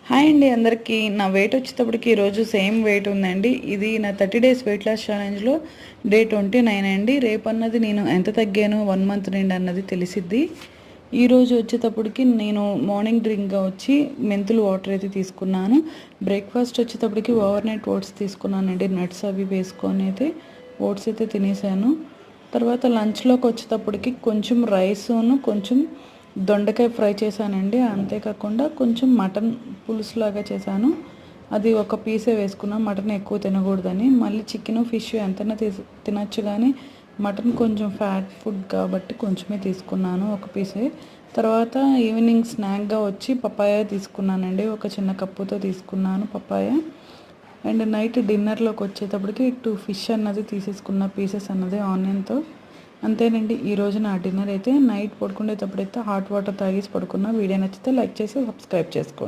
Hi అండి అందరికీ. నా వెయిట్ వచ్చేటప్పటికి ఈరోజు సేమ్ వెయిట్ ఉందండి. ఇది నా 30 డేస్ వెయిట్ లాస్ ఛాలెంజ్లో డే 29 అండి. రేపు అన్నది నేను ఎంత తగ్గాను 1 మంత్ నుండి అన్నది తెలిసిద్ది. ఈరోజు వచ్చేటప్పటికి నేను మార్నింగ్ డ్రింక్గా వచ్చి మెంతులు వాటర్ అయితే తీసుకున్నాను. బ్రేక్ఫాస్ట్ వచ్చేటప్పటికి ఓవర్ నైట్ ఓట్స్ తీసుకున్నానండి. నట్స్ అవి వేసుకొని అయితే ఓట్స్ అయితే తినేసాను. తర్వాత లంచ్లోకి వచ్చేటప్పటికి కొంచెం రైసును కొంచెం దొండకాయ ఫ్రై చేశానండి. అంతేకాకుండా కొంచెం మటన్ పులుసులాగా చేశాను. అది ఒక పీసే వేసుకున్నాను, మటన్ ఎక్కువ తినకూడదని. మళ్ళీ చికెన్ ఫిష్ ఎంతైనా తినచ్చు, కానీ మటన్ కొంచెం ఫ్యాట్ ఫుడ్ కాబట్టి కొంచెమే తీసుకున్నాను, ఒక పీసే. తర్వాత ఈవినింగ్ స్నాక్గా వచ్చి పపాయ తీసుకున్నానండి. ఒక చిన్న కప్పుతో తీసుకున్నాను పపాయ. అండ్ నైట్ డిన్నర్లోకి వచ్చేటప్పటికి 2 ఫిష్ అన్నది తీసేసుకున్న పీసెస్ అన్నది ఆనియన్తో. అంతేనండి ఈరోజు నా డిన్నర్ అయితే. నైట్ పడుకునేటప్పుడైతే హాట్ వాటర్ తాగేసి పడుకున్నా. వీడియో నచ్చితే లైక్ చేసి సబ్స్క్రైబ్ చేసుకోండి.